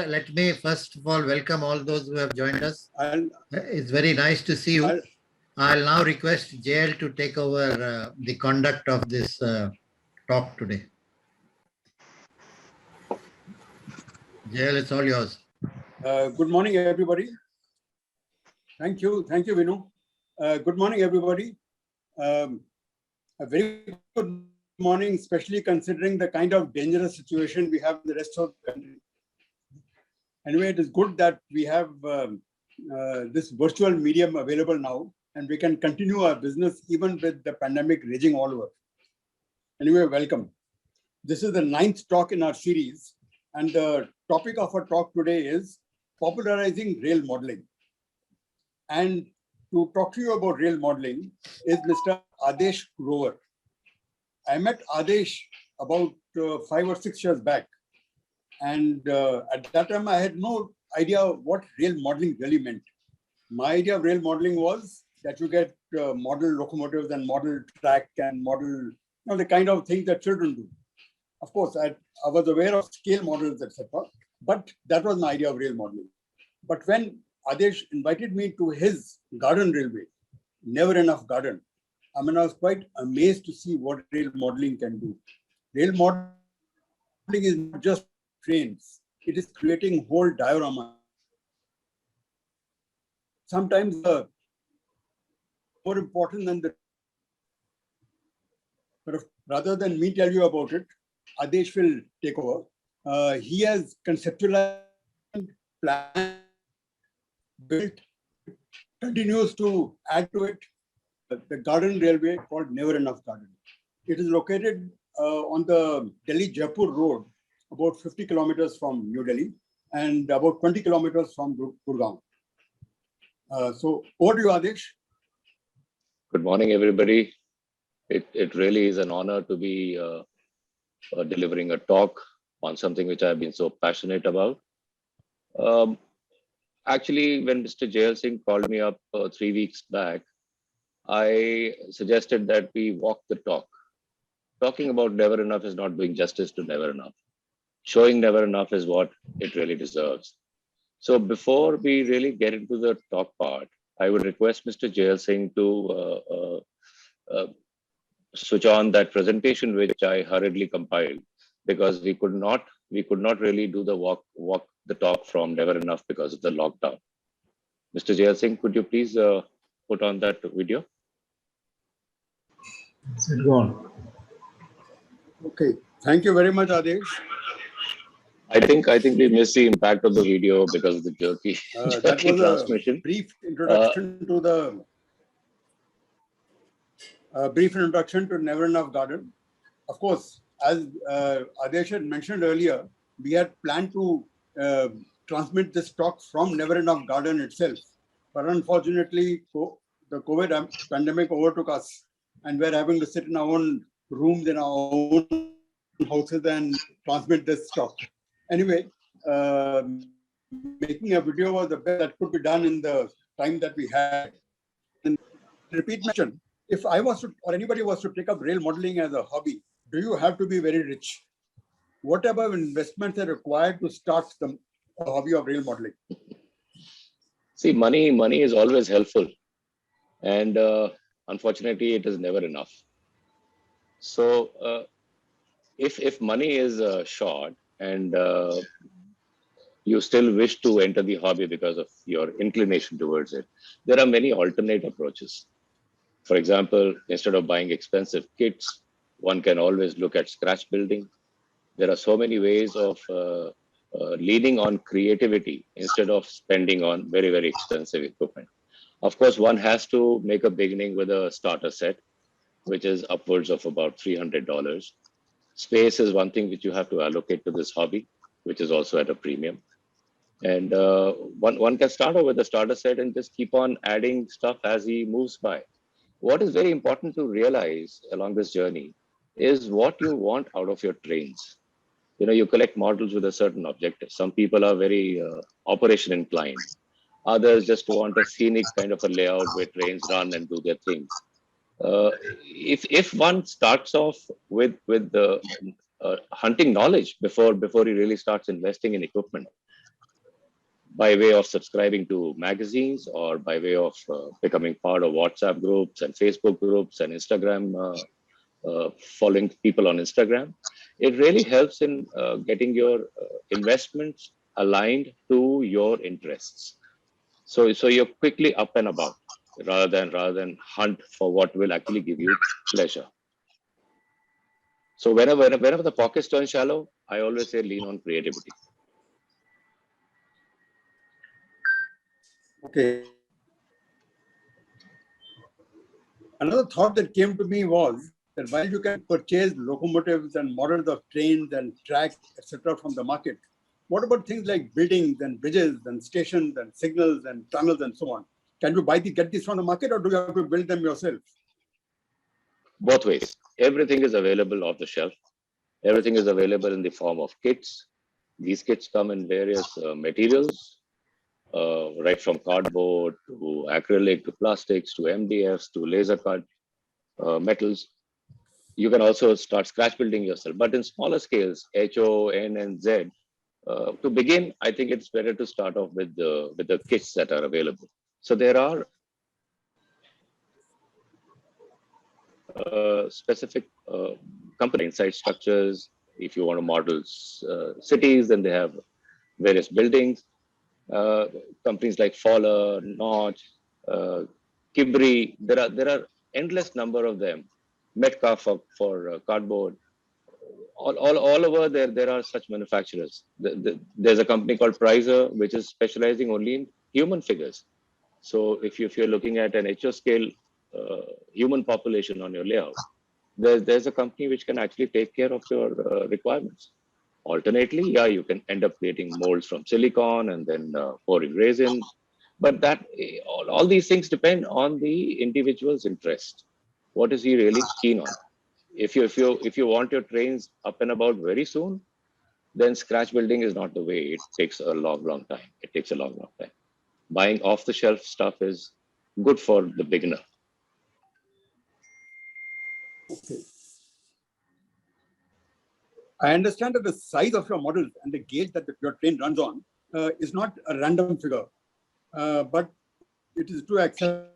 let me first of all welcome all those who have joined us. It's very nice to see you. I'll now request JL to take over the conduct of this talk today. JL, it's all yours. Good morning, everybody. Thank you, Vinu. Good morning, everybody. A very good morning, especially considering the kind of dangerous situation we have in the rest of the country. Anyway, it is good that we have this virtual medium available now, and we can continue our business even with the pandemic raging all over. Anyway, welcome. This is the 9th talk in our series, and the topic of our talk today is popularizing rail modeling. And to talk to you about rail modeling is Mr. Adesh Grover. I met Adesh about 5 or 6 years back. And at that time, I had no idea what rail modeling really meant. My idea of rail modeling was that you get model locomotives and model track and model, the kind of things that children do. Of course, I was aware of scale models, etc. But that was my idea of rail modeling. But when Adesh invited me to his garden railway, Never Enough Garden, I was quite amazed to see what rail modeling can do. Rail modeling is not just trains, it is creating whole diorama. Sometimes more important than the. But rather than me tell you about it, Adesh will take over. He has conceptualized, planned, built, continues to add to it the garden railway called Never Enough Garden. It is located on the Delhi-Jaipur road, about 50 kilometers from New Delhi and about 20 kilometers from Gurgaon. So over to you, Adesh. Good morning, everybody. It really is an honor to be delivering a talk on something which I've been so passionate about. Actually, when Mr. Jayal Singh called me up 3 weeks back, I suggested that we walk the talk. Talking about Never Enough is not doing justice to Never Enough. Showing Never Enough is what it really deserves. So before we really get into the talk part, I would request Mr. Jayal Singh to switch on that presentation which I hurriedly compiled, because we could not really do the walk the talk from Never Enough because of the lockdown. Mr. Jayal Singh, could you please put on that video? It's gone. Okay, thank you very much, Adesh. I think we missed the impact of the video because of the jerky transmission. A brief introduction to Never Enough Garden. Of course, as Adesh had mentioned earlier, we had planned to transmit this talk from Never Enough Garden itself, but unfortunately, the COVID pandemic overtook us, and we're having to sit in our own rooms in our own houses and transmit this talk. Anyway, making a video was the best that could be done in the time that we had. And repeat mention, if I was to, or anybody was to take up rail modeling as a hobby, do you have to be very rich? What about investments are required to start the hobby of rail modeling? See, money is always helpful, and unfortunately, it is never enough. So, if money is short and you still wish to enter the hobby because of your inclination towards it, there are many alternate approaches. For example, instead of buying expensive kits, one can always look at scratch building. There are so many ways of leaning on creativity instead of spending on very, very expensive equipment. Of course, one has to make a beginning with a starter set, which is upwards of about $300. Space is one thing which you have to allocate to this hobby, which is also at a premium. And one can start off with a starter set and just keep on adding stuff as he moves by. What is very important to realize along this journey is what you want out of your trains. You collect models with a certain objective. Some people are very operation inclined. Others just want a scenic kind of a layout where trains run and do their things. If one starts off with the hunting knowledge before he really starts investing in equipment, by way of subscribing to magazines or by way of becoming part of WhatsApp groups and Facebook groups and Instagram, following people on Instagram. It really helps in getting your investments aligned to your interests. So you're quickly up and about rather than hunt for what will actually give you pleasure. So whenever the pockets turn shallow, I always say lean on creativity. Okay. Another thought that came to me was that while you can purchase locomotives and models of trains and tracks, etc., from the market, what about things like buildings and bridges and stations and signals and tunnels and so on? Can you get these from the market, or do you have to build them yourself? Both ways. Everything is available off the shelf. Everything is available in the form of kits. These kits come in various materials, right from cardboard to acrylic to plastics to MDFs to laser cut metals. You can also start scratch building yourself, but in smaller scales, HO, N, and Z. To begin, I think it's better to start off with the kits that are available. So there are specific company inside structures. If you want to model cities, then they have various buildings. Companies like Fowler, Notch, Kibri. There are endless number of them. Metcalf for cardboard. All over there are such manufacturers. There's a company called Prizer, which is specializing only in human figures. So if you're looking at an HO scale human population on your layout, there's a company which can actually take care of your requirements. Alternately, yeah, you can end up creating molds from silicon and then pouring resin. But that all these things depend on the individual's interest. What is he really keen on? If you want your trains up and about very soon, then scratch building is not the way. It takes a long time. It takes a long time. Buying off the shelf stuff is good for the beginner. Okay. I understand that the size of your model and the gauge that your train runs on is not a random figure, but it is to accept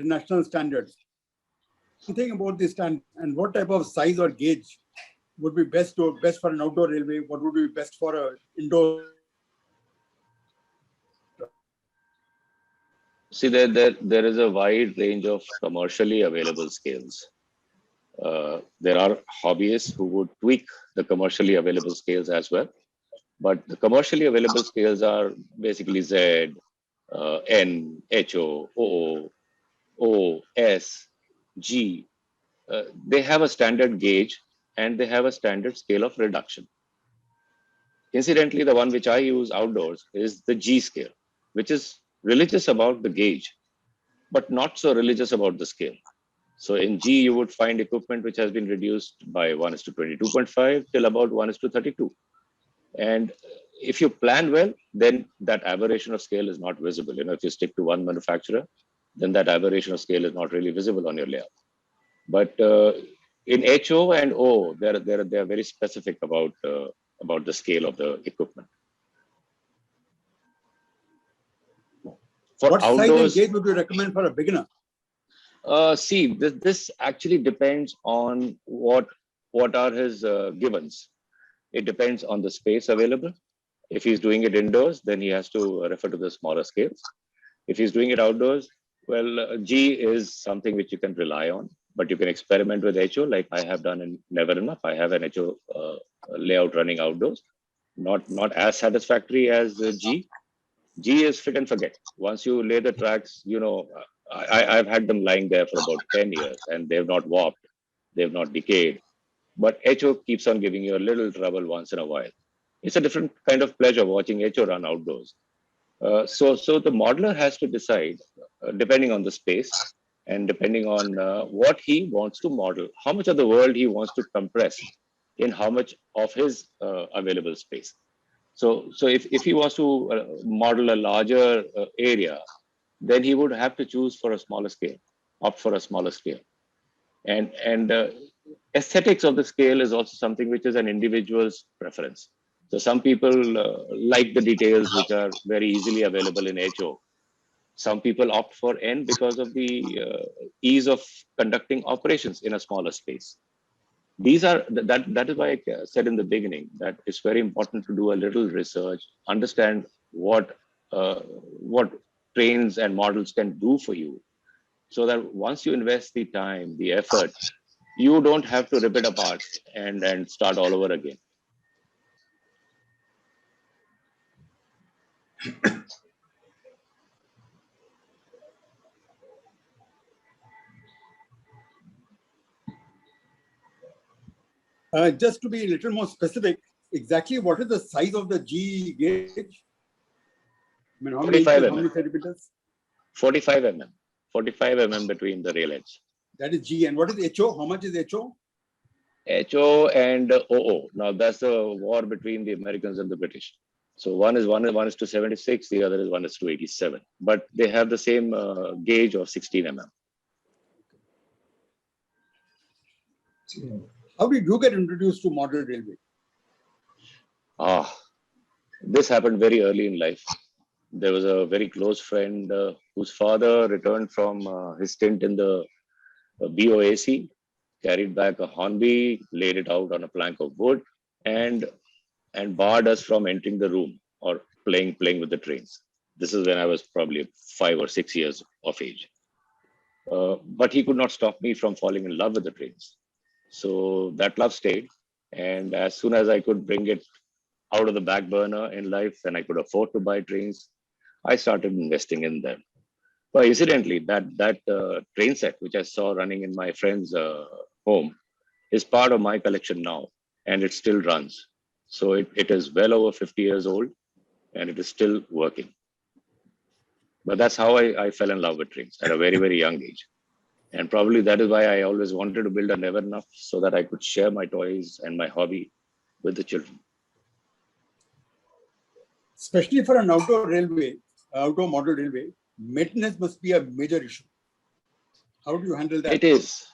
international standards. Something about this stand and what type of size or gauge would be best for an outdoor railway? What would be best for an indoor? See, there is a wide range of commercially available scales. There are hobbyists who would tweak the commercially available scales as well. But the commercially available scales are basically Z, N, HO, O, O, S, G. They have a standard gauge and they have a standard scale of reduction. Incidentally, the one which I use outdoors is the G scale, which is religious about the gauge, but not so religious about the scale. So in G, you would find equipment which has been reduced by 1:22.5 till about 1:32. And if you plan well, then that aberration of scale is not visible. If you stick to one manufacturer, then that aberration of scale is not really visible on your layout. But in HO and O, they're very specific about the scale of the equipment. For what outdoors, size and gauge would you recommend for a beginner? See, this actually depends on what are his givens. It depends on the space available. If he's doing it indoors, then he has to refer to the smaller scales. If he's doing it outdoors, well, G is something which you can rely on, but you can experiment with HO like I have done in Never Enough. I have an HO layout running outdoors. Not as satisfactory as G. G is fit and forget. Once you lay the tracks, I've had them lying there for about 10 years and they've not warped, they've not decayed. But HO keeps on giving you a little trouble once in a while. It's a different kind of pleasure watching HO run outdoors. So the modeler has to decide, depending on the space and depending on what he wants to model, how much of the world he wants to compress in how much of his available space. So if he wants to model a larger area, then he would have to choose for a smaller scale, opt for a smaller scale. And aesthetics of the scale is also something which is an individual's preference. So some people like the details which are very easily available in HO. Some people opt for N because of the ease of conducting operations in a smaller space. These are that is why I said in the beginning that it's very important to do a little research, understand what trains and models can do for you, so that once you invest the time, the effort, you don't have to rip it apart and start all over again. Just to be a little more specific, exactly what is the size of the G gauge? I mean, how many 45 inches, how many mm. centimeters? 45 mm. 45 mm between the rail edge. That is G. And what is HO? How much is HO? HO and OO. Now that's the war between the Americans and the British. So one is to 76, the other is 1 is to 87. But they have the same gauge of 16 mm. How did you get introduced to model railway? This happened very early in life. There was a very close friend whose father returned from his stint in the BOAC, carried back a Hornby, laid it out on a plank of wood, and barred us from entering the room or playing with the trains. This is when I was probably 5 or 6 years of age. But he could not stop me from falling in love with the trains. So that love stayed. And as soon as I could bring it out of the back burner in life and I could afford to buy trains, I started investing in them. But incidentally, that train set, which I saw running in my friend's home, is part of my collection now, and it still runs. So it is well over 50 years old, and it is still working. But that's how I fell in love with trains at a very, very young age. And probably that is why I always wanted to build a Never Enough so that I could share my toys and my hobby with the children. Especially for an outdoor railway, outdoor model railway, maintenance must be a major issue. How do you handle that? It is.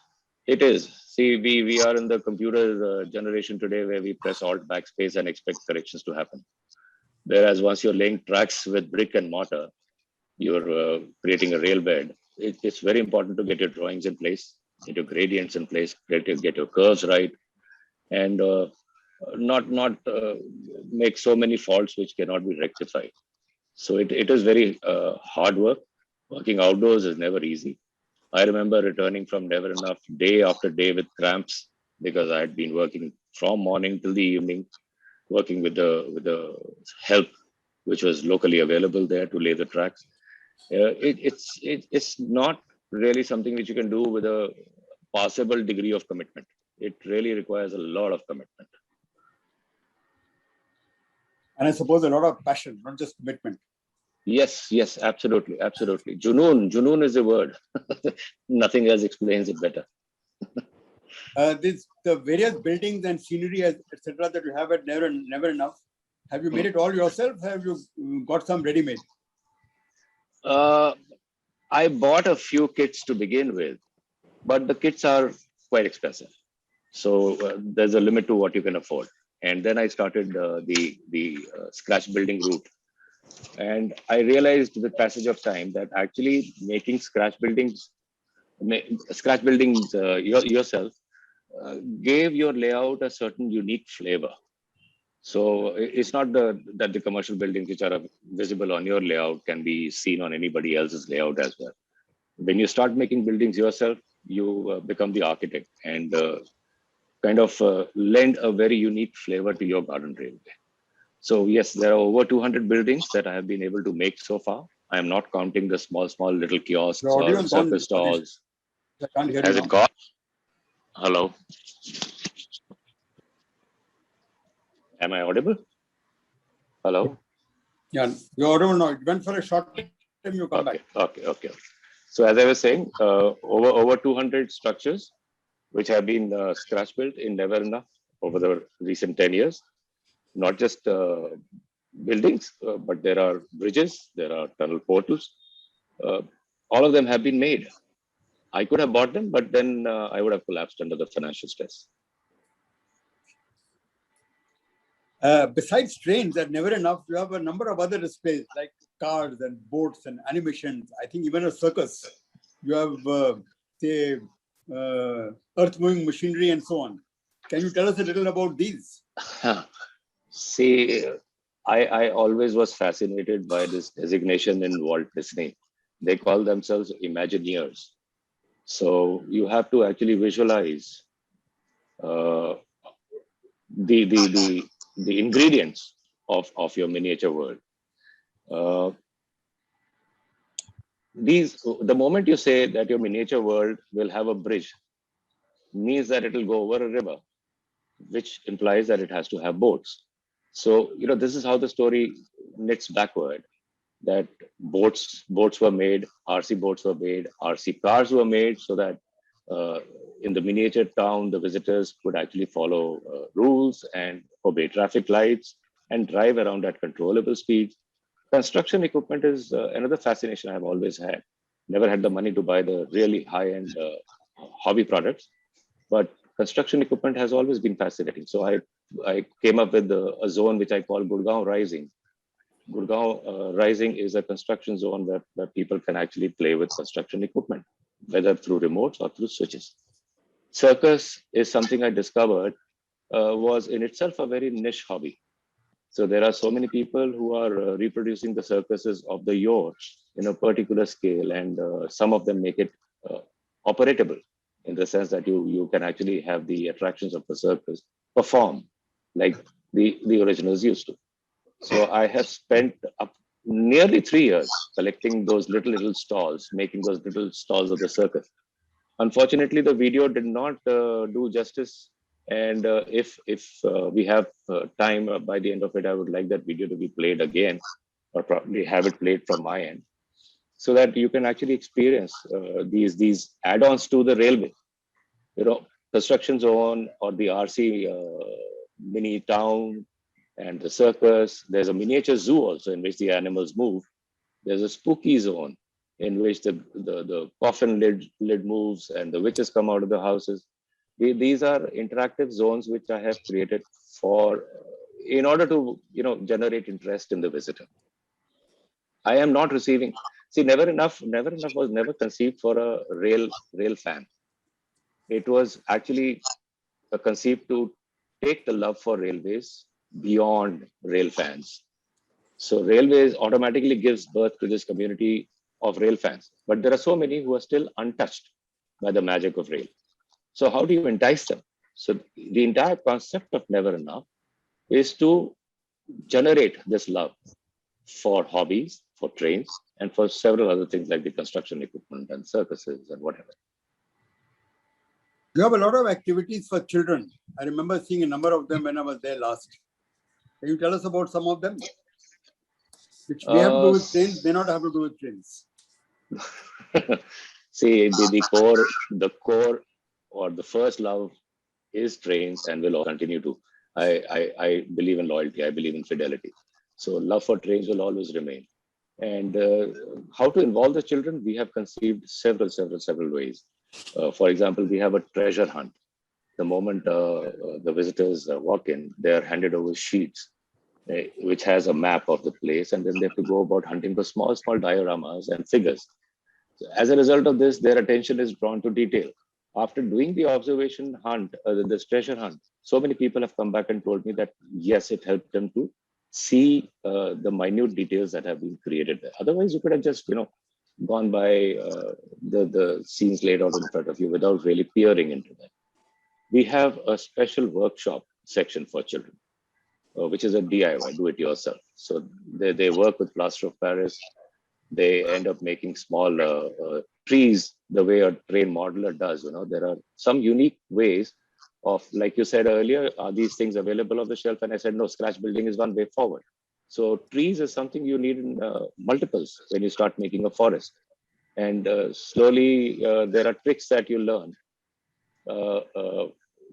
It is. See, we are in the computer generation today where we press Alt backspace and expect corrections to happen. Whereas once you're laying tracks with brick and mortar, you're creating a rail bed. It's very important to get your drawings in place, get your gradients in place, get your curves right, and not make so many faults which cannot be rectified. So it is very hard work. Working outdoors is never easy. I remember returning from Never Enough day after day with cramps because I had been working from morning till the evening, working with the help which was locally available there to lay the tracks. It's not really something which you can do with a possible degree of commitment. It really requires a lot of commitment. And I suppose a lot of passion, not just commitment. Yes, absolutely. Junoon is a word. Nothing else explains it better. The various buildings and scenery, etc., that you have at Never Enough, have you made it all yourself? Have you got some ready-made? I bought a few kits to begin with, but the kits are quite expensive. So there's a limit to what you can afford. And then I started the scratch building route. And I realized with passage of time that actually making scratch buildings yourself gave your layout a certain unique flavor. So it's not that the commercial buildings which are visible on your layout can be seen on anybody else's layout as well. When you start making buildings yourself, you become the architect and kind of lend a very unique flavor to your garden railway. So yes, there are over 200 buildings that I have been able to make so far. I am not counting the small little kiosks or surface stalls. Has it gone? Hello? Am I audible? Hello? Yeah, you're audible now. It went for a short time, you come back. Okay. So as I was saying, over 200 structures which have been scratch built in Never Enough over the recent 10 years. Not just buildings, but there are bridges, there are tunnel portals. All of them have been made. I could have bought them, but then I would have collapsed under the financial stress. Besides trains, they're never enough. You have a number of other displays like cars and boats and animations. I think even a circus. You have, say, earth-moving machinery and so on. Can you tell us a little about these? See, I always was fascinated by this designation in Walt Disney. They call themselves Imagineers. So you have to actually visualize uh, the ingredients of your miniature world. Uh, the moment you say that your miniature world will have a bridge, means that it will go over a river, which implies that it has to have boats. So, this is how the story knits backward, that boats were made, RC boats were made, RC cars were made so that uh, in the miniature town, the visitors could actually follow rules and obey traffic lights and drive around at controllable speeds. Construction equipment is another fascination I've always had. Never had the money to buy the really high-end hobby products, but construction equipment has always been fascinating. So I came up with a zone which I call Gurgaon Rising. Gurgaon Rising is a construction zone where people can actually play with construction equipment, whether through remotes or through switches. Circus is something I discovered was in itself a very niche hobby. So there are so many people who are reproducing the circuses of the yore in a particular scale, and some of them make it operatable in the sense that you can actually have the attractions of the circus perform like the originals used to. So I have spent up nearly 3 years collecting those little stalls, making those little stalls of the circus. Unfortunately, the video did not do justice. And if we have time by the end of it, I would like that video to be played again, or probably have it played from my end, so that you can actually experience these add-ons to the railway. Construction zone or the RC mini town and the circus. There's a miniature zoo also in which the animals move. There's a spooky zone in which the coffin lid moves and the witches come out of the houses. These are interactive zones which I have created in order to generate interest in the visitor. I am not receiving. See, Never Enough was never conceived for a rail fan. It was actually conceived to take the love for railways beyond rail fans. So railways automatically gives birth to this community of rail fans. But there are so many who are still untouched by the magic of rail. So how do you entice them? So the entire concept of Never Enough is to generate this love for hobbies, for trains, and for several other things like the construction equipment and circuses and whatever. You have a lot of activities for children. I remember seeing a number of them when I was there last. Can you tell us about some of them? Which may have to do with trains, may not have to do with trains. See, the core or the first love is trains and will continue to. I believe in loyalty. I believe in fidelity. So love for trains will always remain. And how to involve the children? We have conceived several ways. For example, we have a treasure hunt. The moment the visitors walk in, they are handed over sheets, which has a map of the place, and then they have to go about hunting for small dioramas and figures. So as a result of this, their attention is drawn to detail. After doing the observation hunt, this treasure hunt, so many people have come back and told me that yes, it helped them to see the minute details that have been created there. Otherwise, you could have just gone by the scenes laid out in front of you without really peering into them. We have a special workshop section for children, which is a DIY, do it yourself. So they work with plaster of Paris. They end up making small trees the way a train modeler does. There are some unique ways of, like you said earlier, are these things available off the shelf? And I said, no, scratch building is one way forward. So trees is something you need in multiples when you start making a forest. And slowly there are tricks that you learn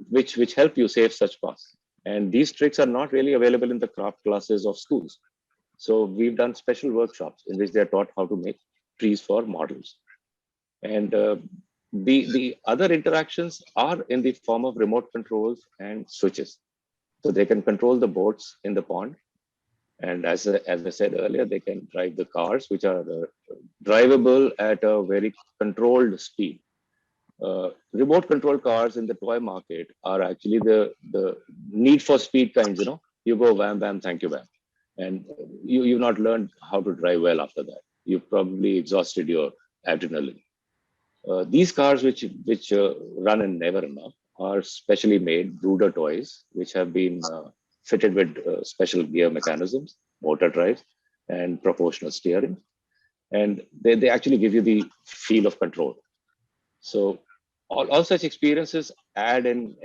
which help you save such costs. And these tricks are not really available in the craft classes of schools. So we've done special workshops in which they're taught how to make trees for models. And the other interactions are in the form of remote controls and switches. So they can control the boats in the pond. And as I said earlier, they can drive the cars, which are drivable at a very controlled speed. Remote control cars in the toy market are actually the need for speed kinds, you go wham, bam, thank you, bam. And you've not learned how to drive well after that. You've probably exhausted your adrenaline. These cars which run in never enough are specially made Brooder toys, which have been fitted with special gear mechanisms, motor drives, and proportional steering. And they actually give you the feel of control. So all such experiences add in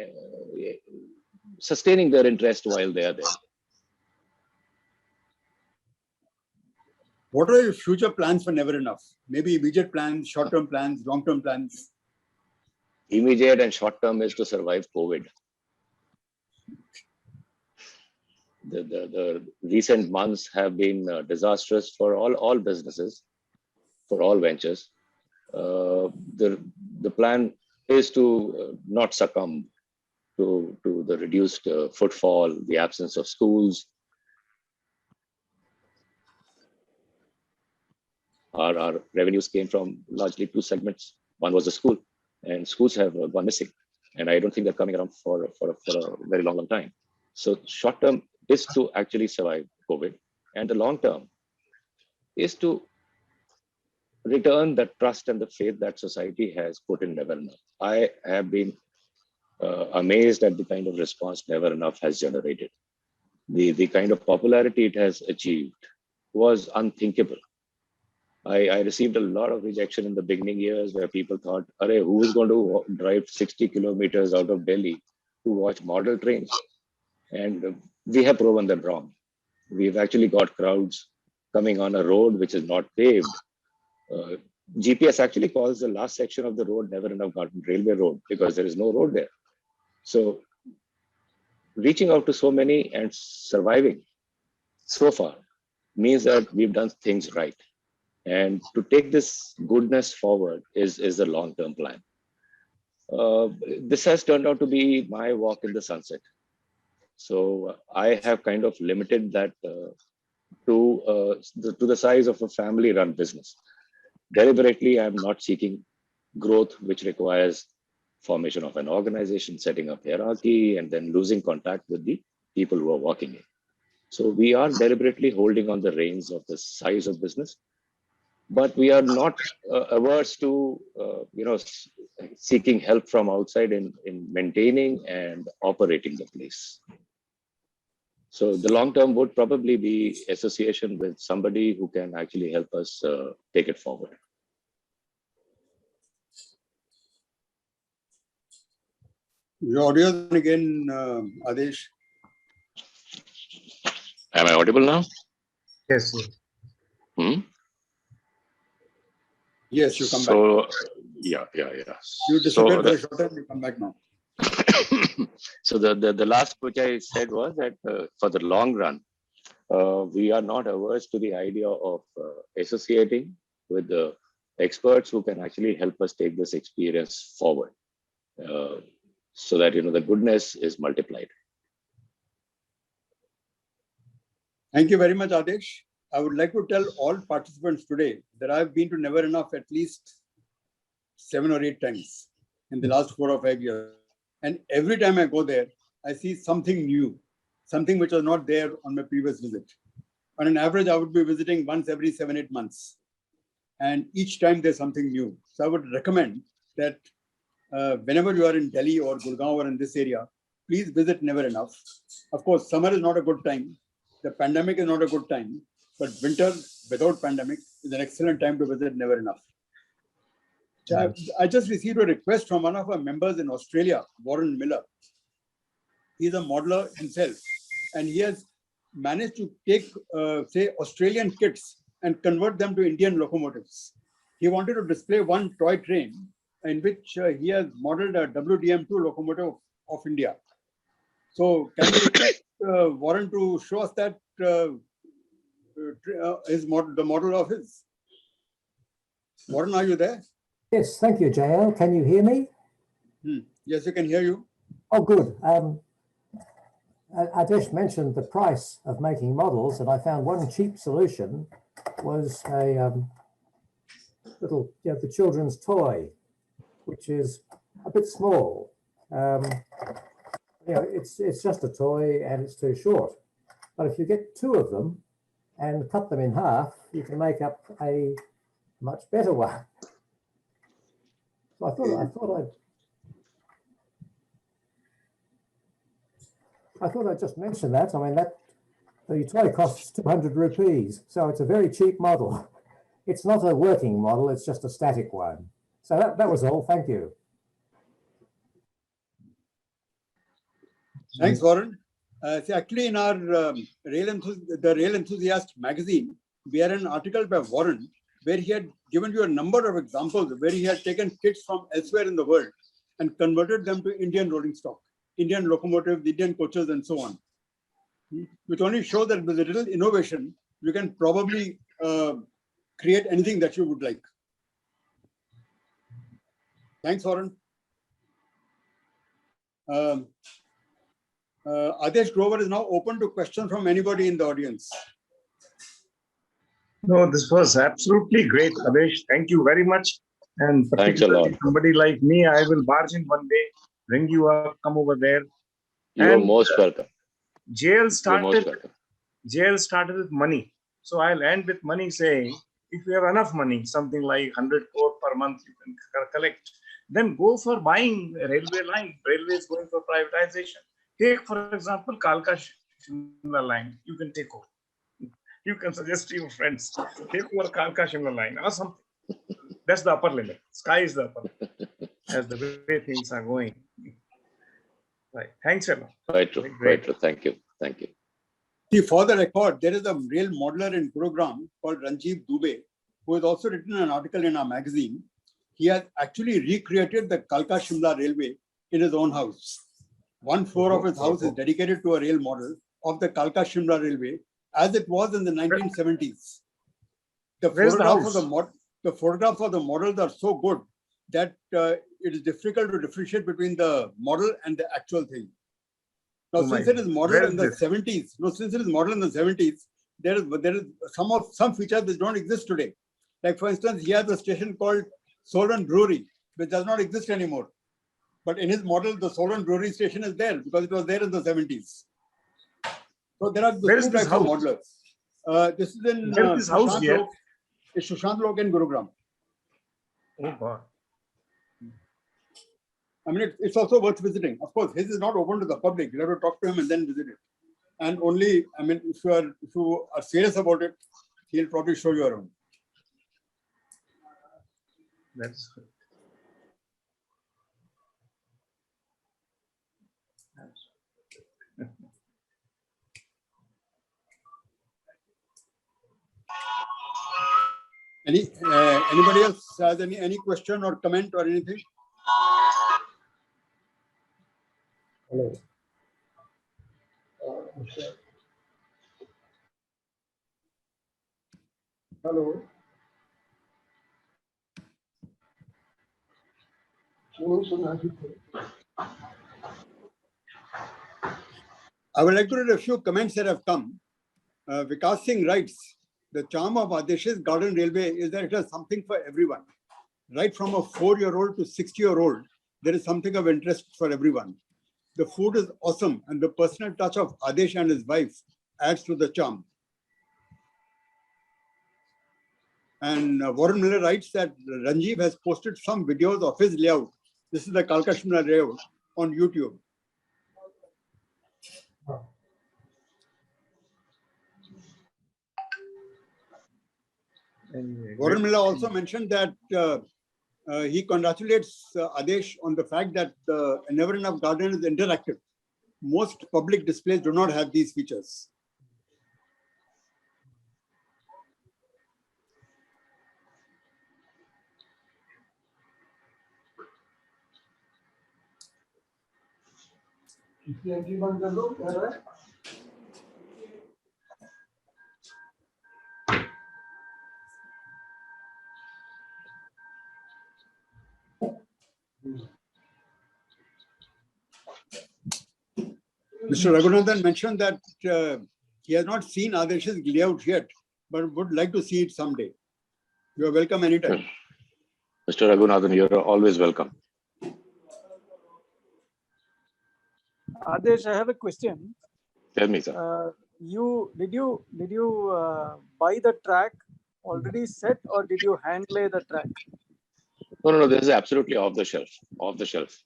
sustaining their interest while they are there. What are your future plans for Never Enough? Maybe immediate plans, short-term plans, long-term plans? Immediate and short-term is to survive COVID. The recent months have been disastrous for all businesses, for all ventures. The plan is to not succumb to the reduced footfall, the absence of schools. Our revenues came from largely two segments. One was the school, and schools have gone missing. And I don't think they're coming around for a very long time. So short term is to actually survive COVID, and the long term is to return the trust and the faith that society has put in Never Enough. I have been amazed at the kind of response Never Enough has generated. The kind of popularity it has achieved was unthinkable. I received a lot of rejection in the beginning years where people thought, who is going to drive 60 kilometers out of Delhi to watch model trains? And we have proven them wrong. We've actually got crowds coming on a road which is not paved. GPS actually calls the last section of the road Never Enough Garden Railway Road because there is no road there. So reaching out to so many and surviving so far means that we've done things right. And to take this goodness forward is the long-term plan. This has turned out to be my walk in the sunset. So I have kind of limited that to the size of a family-run business. Deliberately, I'm not seeking growth, which requires formation of an organization, setting up hierarchy, and then losing contact with the people who are working in. So we are deliberately holding on the reins of the size of business, but we are not averse to seeking help from outside in maintaining and operating the place. So the long term would probably be association with somebody who can actually help us take it forward. Your audio again, Adesh. Am I audible now? Yes. Yes, you come back. So, yeah. You disappeared for a short time, you come back now. So the last which I said was that for the long run, we are not averse to the idea of associating with the experts who can actually help us take this experience forward, so that the goodness is multiplied. Thank you very much, Adesh. I would like to tell all participants today that I've been to Never Enough at least 7 or 8 times in the last 4 or 5 years. And every time I go there, I see something new, something which was not there on my previous visit. On an average, I would be visiting once every 7-8 months. And each time there's something new. So I would recommend that whenever you are in Delhi or Gurgaon or in this area, please visit Never Enough. Of course, summer is not a good time. The pandemic is not a good time. But winter without pandemic is an excellent time to visit Never Enough. So I just received a request from one of our members in Australia, Warren Miller. He's a modeler himself, and he has managed to take, say, Australian kits and convert them to Indian locomotives. He wanted to display one toy train in which he has modeled a WDM2 locomotive of India. So can we request Warren to show us that the model of his? Warren, are you there? Yes, thank you, JL. Can you hear me? Yes, we can hear you. Oh, good. Adesh mentioned the price of making models, and I found one cheap solution was a little, the children's toy, which is a bit small. It's just a toy and it's too short. But if you get two of them and cut them in half, you can make up a much better one. So I thought I'd just mention that. I mean, the toy costs 200 rupees, so it's a very cheap model. It's not a working model, it's just a static one. So that was all. Thank you. Thanks, Warren. See, actually, in our the Rail Enthusiast magazine, we had an article by Warren where he had given you a number of examples where he had taken kits from elsewhere in the world and converted them to Indian rolling stock, Indian locomotives, Indian coaches, and so on. Which only shows that with a little innovation, you can probably create anything that you would like. Thanks, Warren. Adesh Grover is now open to questions from anybody in the audience. No, this was absolutely great, Adesh. Thank you very much. And Thanks a lot. somebody like me, I will barge in one day, bring you up, come over there. You're most welcome. JL You're most welcome. started with money. So I'll end with money saying, if you have enough money, something like 100 crore per month you can collect, then go for buying a railway line. Railway is going for privatization. Take, for example, Kalka Shimla line. You can take over. You can suggest to your friends, take over Kalka Shimla line or something. That's the upper limit. Sky is the upper limit. As the way things are going. Right. Thanks a lot. Quite true. Quite true. Thank you. Thank you. See, for the record, there is a rail modeler in Gurugram called Ranjeev Dubey, who has also written an article in our magazine. He has actually recreated the Kalka Shimla railway in his own house. One floor of his house is dedicated to a rail model of the Kalka Shimla railway as it was in the 1970s. The photographs of the models are so good that it is difficult to differentiate between the model and the actual thing. Now, since it is modeled in the 70s, there is some features which don't exist today. Like, for instance, he has a station called Solon Brewery, which does not exist anymore. But in his model, the Solon Brewery station is there because it was there in the 70s. So there are two types of modelers. This is in Sushant Lok in Gurugram. Oh, God. I mean, it's also worth visiting. Of course, his is not open to the public. You have to talk to him and then visit it. And only, I mean, if you are serious about it, he'll probably show you around. That's good. Anybody else has any question or comment or anything? Hello. Hello. I would like to read a few comments that have come. Vikas Singh writes, the charm of Adesh's Garden Railway is that it has something for everyone. Right from a 4-year-old to 60-year-old, there is something of interest for everyone. The food is awesome and the personal touch of Adesh and his wife adds to the charm. And Warren Miller writes that Ranjeev has posted some videos of his layout. This is the Kalka Shimla layout on YouTube. Warren Miller also mentioned that he congratulates Adesh on the fact that the Never Enough Garden is interactive. Most public displays do not have these features. Mr. Raghunathan mentioned that he has not seen Adesh's layout yet, but would like to see it someday. You are welcome anytime. Mr. Raghunathan, you're always welcome. Adesh, I have a question. Tell me, sir. Did you buy the track already set, or did you hand lay the track? No. This is absolutely off the shelf. Off the shelf.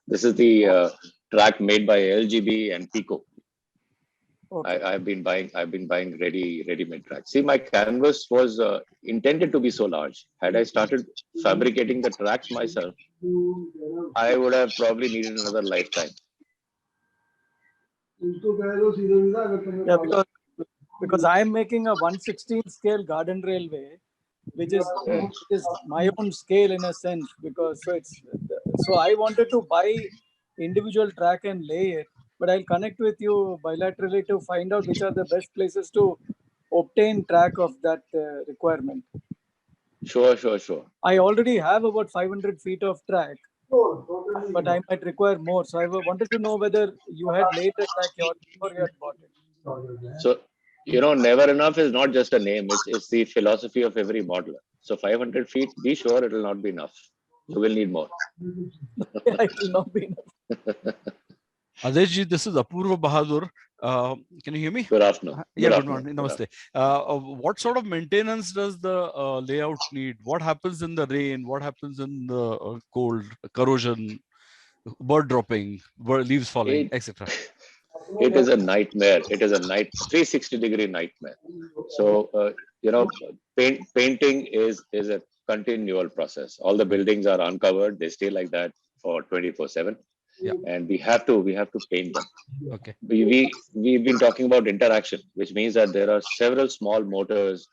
This is the track made by LGB and Pico. Okay. I've been buying ready-made tracks. See, my canvas was intended to be so large. Had I started fabricating the tracks myself, I would have probably needed another lifetime. Yeah, because I am making a 1/16 scale garden railway, which is my own scale in a sense. Because so I wanted to buy individual track and lay it, but I'll connect with you bilaterally to find out which are the best places to obtain track of that requirement. Sure. I already have about 500 feet of track, but I might require more. So I wanted to know whether you had laid the track or you had bought it. So, never enough is not just a name. It's the philosophy of every modeler. So 500 feet, be sure it will not be enough. You will need more. It will not be enough. Adesh ji, this is Apurva Bahadur. Can you hear me? Good afternoon. Good morning. Namaste. What sort of maintenance does the layout need? What happens in the rain? What happens in the cold, corrosion, bird dropping, leaves falling, etc.? It is a nightmare. It is a 360-degree nightmare. So, painting is a continual process. All the buildings are uncovered. They stay like that for 24/7. Yeah. And we have to paint them. Okay. We've been talking about interaction, which means that there are several small motors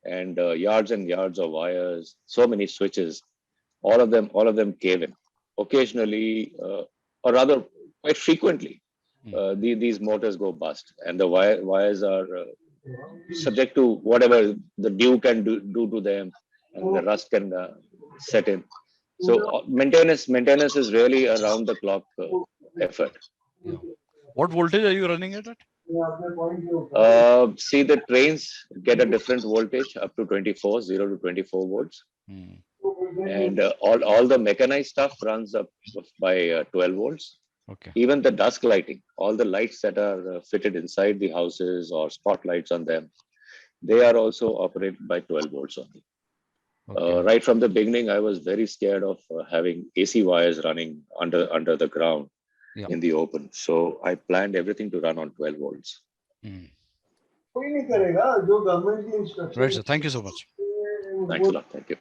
and yards of wires, so many switches. All of them cave in. Occasionally, or rather quite frequently, these motors go bust, and the wires are subject to whatever the dew can do to them, and the rust can set in. So maintenance is really a round the clock effort. Yeah. What voltage are you running at? See, the trains get a different voltage up to 0 to 24 volts. And all the mechanized stuff runs up by 12 volts. Okay. Even the dusk lighting, all the lights that are fitted inside the houses or spotlights on them, they are also operated by 12 volts only. Okay. Right from the beginning, I was very scared of having AC wires running under the ground in the open. So I planned everything to run on 12 volts. Right, sir. Thank you so much. Thanks a lot. Thank you.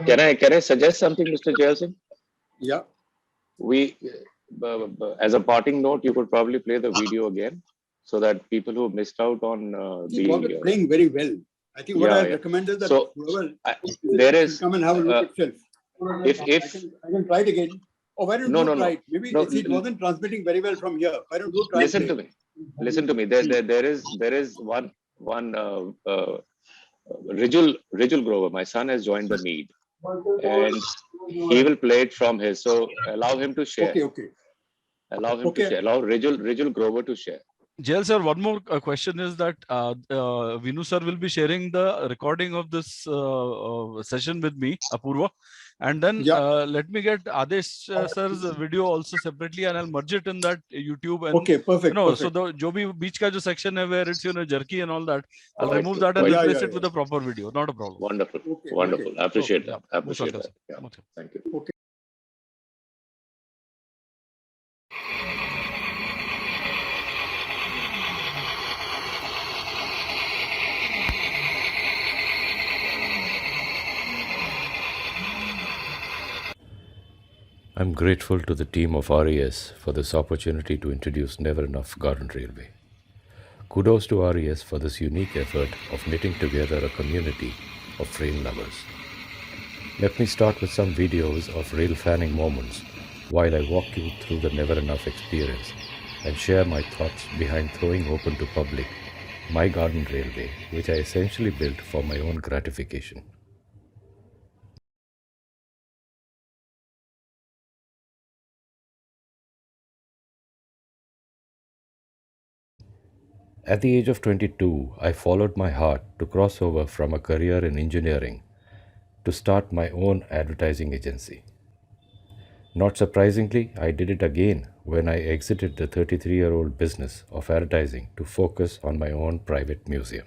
Can I suggest something, Mr. Jayal Singh? Yeah. We, as a parting note, you could probably play the video again, so that people who missed out on the playing very well. I think what I recommended that there is come and have a look itself. If I can try it again. Or why don't you try it? Maybe it wasn't transmitting very well from here. Why don't you try it? Listen to me. There is one Rijul Grover. My son has joined the Mead, and he will play it from his. So allow him to share. Okay. Allow him to share. Allow Rijul Grover to share. Jail sir, one more question is that Vinu sir will be sharing the recording of this session with me, Apurva, and then let me get Adesh sir's video also separately, and I'll merge it in that YouTube. And, okay, perfect. So the jo bhi beach ka jo section hai where it's jerky and all that, I'll remove that and replace it with a proper video. Not a problem. Wonderful, wonderful. I appreciate that. I appreciate that. Yeah. Thank you. Okay. I'm grateful to the team of RES for this opportunity to introduce Never Enough Garden Railway. Kudos to RES for this unique effort of knitting together a community of rail lovers. Let me start with some videos of rail fanning moments while I walk you through the Never Enough experience and share my thoughts behind throwing open to public my garden railway, which I essentially built for my own gratification. At the age of 22, I followed my heart to cross over from a career in engineering to start my own advertising agency. Not surprisingly, I did it again when I exited the 33-year-old business of advertising to focus on my own private museum.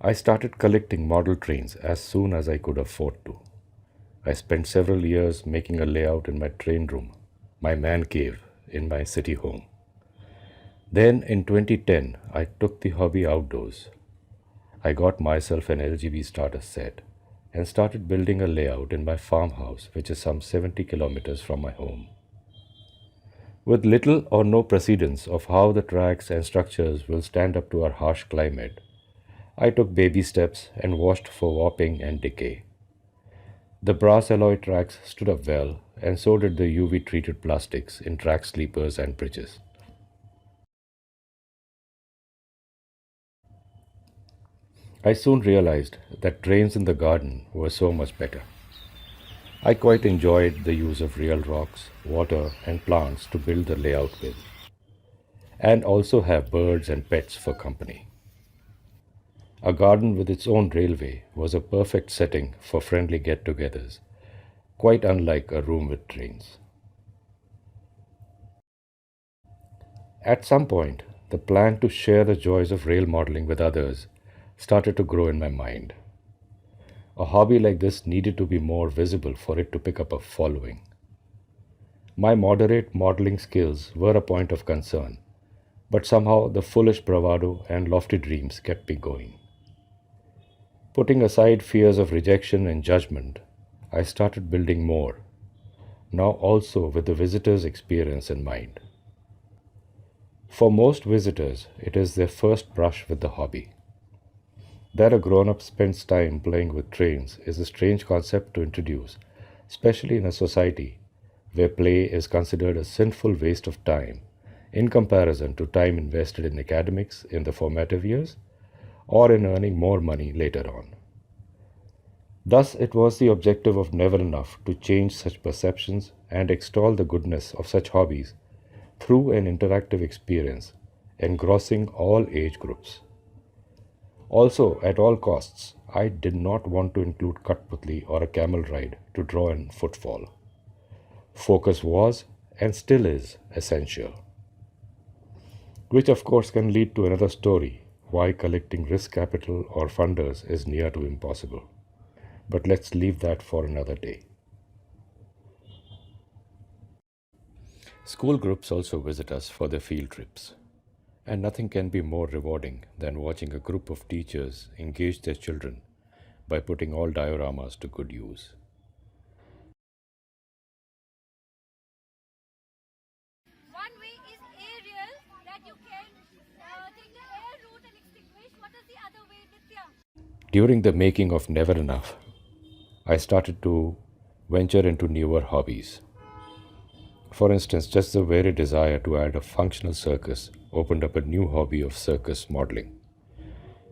I started collecting model trains as soon as I could afford to. I spent several years making a layout in my train room, my man cave in my city home. Then in 2010, I took the hobby outdoors. I got myself an LGV starter set and started building a layout in my farmhouse, which is some 70 kilometers from my home. With little or no precedence of how the tracks and structures will stand up to our harsh climate, I took baby steps and watched for warping and decay. The brass alloy tracks stood up well, and so did the UV treated plastics in track sleepers and bridges. I soon realized that trains in the garden were so much better. I quite enjoyed the use of real rocks, water, and plants to build the layout with, and also have birds and pets for company. A garden with its own railway was a perfect setting for friendly get togethers, quite unlike a room with trains. At some point, the plan to share the joys of rail modeling with others started to grow in my mind. A hobby like this needed to be more visible for it to pick up a following. My moderate modeling skills were a point of concern, but somehow the foolish bravado and lofty dreams kept me going. Putting aside fears of rejection and judgment, I started building more, now also with the visitor's experience in mind. For most visitors, it is their first brush with the hobby. That a grown-up spends time playing with trains is a strange concept to introduce, especially in a society where play is considered a sinful waste of time in comparison to time invested in academics in the formative years or in earning more money later on. Thus, it was the objective of Never Enough to change such perceptions and extol the goodness of such hobbies through an interactive experience engrossing all age groups. Also, at all costs, I did not want to include Kathputli or a camel ride to draw in footfall. Focus was and still is essential. Which of course can lead to another story, why collecting risk capital or funders is near to impossible. But let's leave that for another day. School groups also visit us for their field trips. And nothing can be more rewarding than watching a group of teachers engage their children by putting all dioramas to good use. One way is aerial, that you can take the air route and extinguish. What is the other way, Nitya? During the making of Never Enough, I started to venture into newer hobbies. For instance, just the very desire to add a functional circus opened up a new hobby of circus modeling.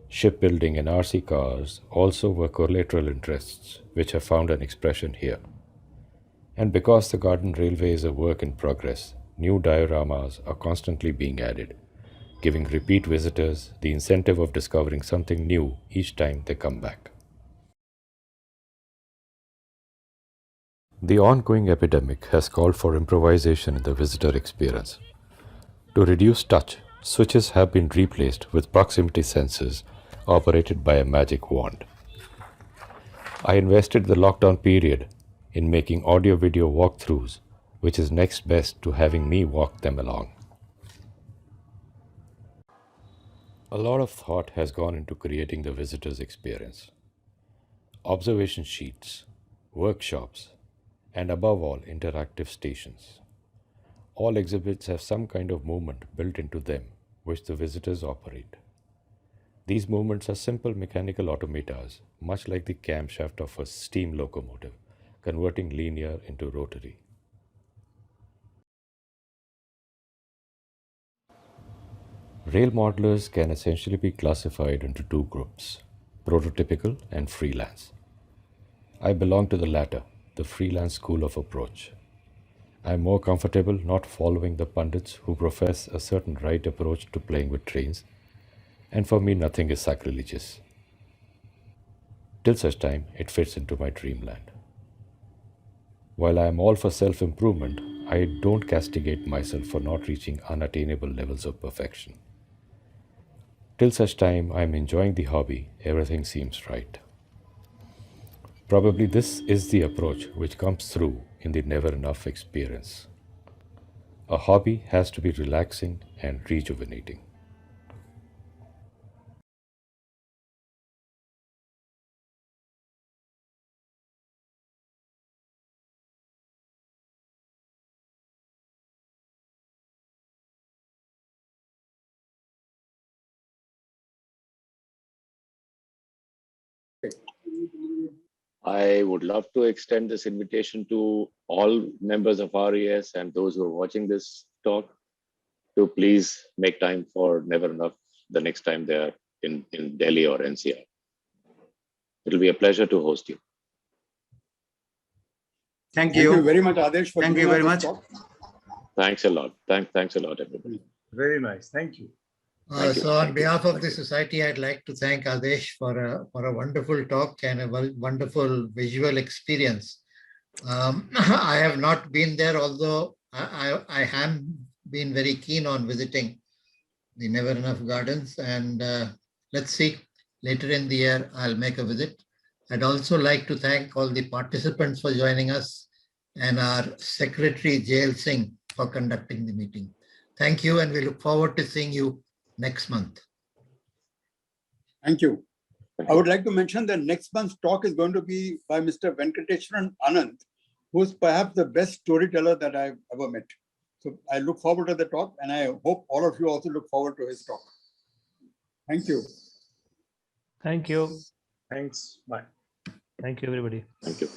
Shipbuilding and RC cars also were collateral interests which have found an expression here. And because the Garden Railway is a work in progress, new dioramas are constantly being added, giving repeat visitors the incentive of discovering something new each time they come back. The ongoing epidemic has called for improvisation in the visitor experience. To reduce touch, switches have been replaced with proximity sensors operated by a magic wand. I invested the lockdown period in making audio-video walkthroughs, which is next best to having me walk them along. A lot of thought has gone into creating the visitor's experience. Observation sheets, workshops, and above all, interactive stations. All exhibits have some kind of movement built into them, which the visitors operate. These movements are simple mechanical automatas, much like the camshaft of a steam locomotive, converting linear into rotary. Rail modelers can essentially be classified into two groups. prototypical and freelance. I belong to the latter, the freelance school of approach. I am more comfortable not following the pundits who profess a certain right approach to playing with trains, and for me nothing is sacrilegious. Till such time it fits into my dreamland. While I am all for self-improvement, I don't castigate myself for not reaching unattainable levels of perfection. Till such time I am enjoying the hobby, everything seems right. Probably this is the approach which comes through in the never enough experience. A hobby has to be relaxing and rejuvenating. I would love to extend this invitation to all members of RES and those who are watching this talk to please make time for Never Enough the next time they're in Delhi or NCR. It'll be a pleasure to host you. Thank you very much, Adesh. Thank you very much. Thanks a lot. Thanks a lot, everybody. Very nice. Thank you. Thank you. So on behalf of the society, I'd like to thank Adesh for a wonderful talk and a wonderful visual experience. I have not been there, although I have been very keen on visiting the Never Enough Gardens, and let's see, later in the year, I'll make a visit. I'd also like to thank all the participants for joining us and our Secretary Jail Singh for conducting the meeting. Thank you, and we look forward to seeing you next month. Thank you. I would like to mention that next month's talk is going to be by Mr. Venkateshwaran Anand, who's perhaps the best storyteller that I've ever met. So I look forward to the talk, and I hope all of you also look forward to his talk. Thank you. Thank you. Thanks. Bye. Thank you, everybody. Thank you.